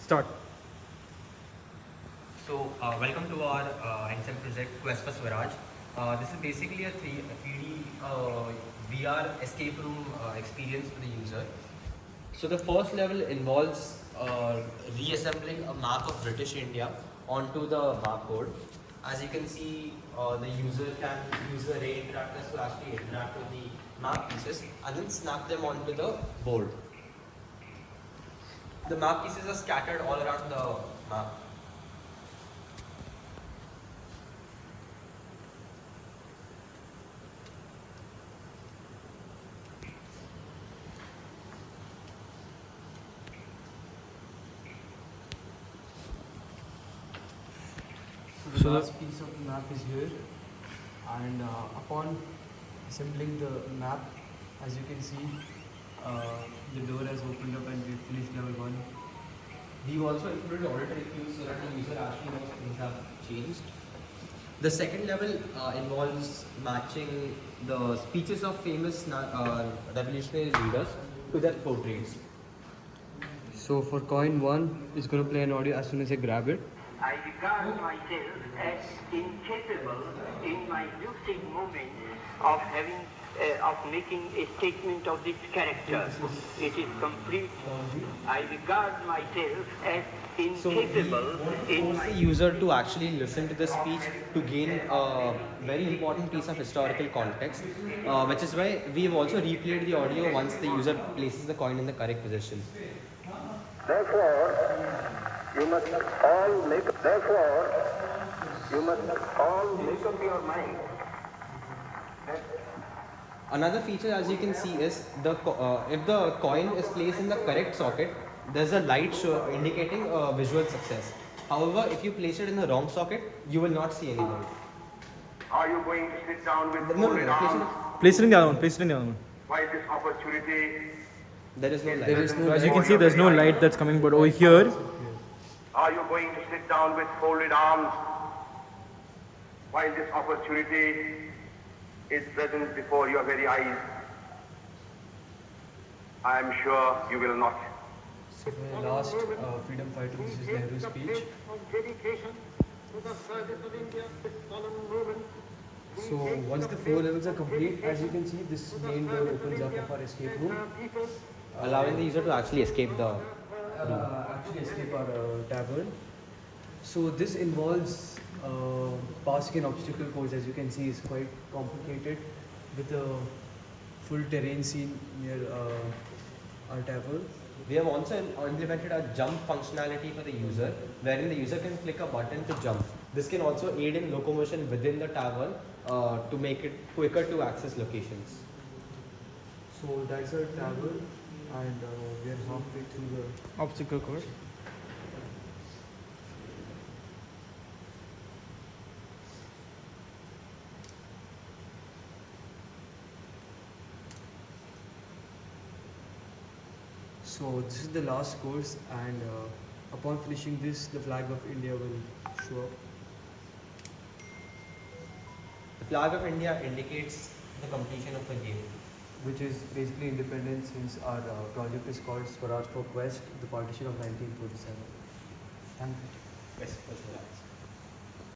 Start. So, welcome to our NSEM project Quest for Swaraj. This is basically a 3D VR escape room experience for the user. So, the first level involves reassembling a map of British India onto the map board. As you can see, the user can use the ray interactors to actually interact with the map pieces and then snap them onto the board. The map pieces are scattered all around the map. So the last piece of the map is here, and upon assembling the map, as you can see, the door has opened up and we've finished level 1. We've also included auditory cues so that the user actually knows things have changed. The second level involves matching the speeches of famous revolutionary leaders to their portraits. So for coin 1, it's going to play an audio as soon as I grab it. I regard myself as incapable in my lucid moment of having of making a statement of this character. It is complete. I regard myself as incapable in my The user to actually listen to the speech to gain a very important piece of historical context, which is why we have also replayed the audio once the user places the coin in the correct position. Therefore, you must all make up your mind. Another feature, as you can see, is if the coin is placed in the correct socket, there's a light indicating visual success. However, if you place it in the wrong socket, you will not see any light. Are you going to sit down with No, folded arms Place it in the other one. Place it in the other one. while this opportunity? There is no light. There is no So as you light. can see, there's no light that's coming, but over here, Are you going to sit down with folded arms while this opportunity is present before your very eyes? I am sure you will not. So the last freedom fighter, this is Nehru's speech. So once the 4 levels are complete, as you can see, this main door opens up of our escape room. Allowing the user to actually escape the Actually escape our tavern. So this involves passing an obstacle course, as you can see, is quite complicated with a full terrain scene near our tavern. We have also implemented a jump functionality for the user, wherein the user can click a button to jump. This can also aid in locomotion within the tavern to make it quicker to access locations. So that's our tavern, and we are halfway through the obstacle course. So this is the last course, and upon finishing this, the flag of India will show up. The flag of India indicates the completion of the game. Which is basically independent, since our project is called Swaraj for Quest, the Partition of 1947. Thank you. Quest for Swaraj.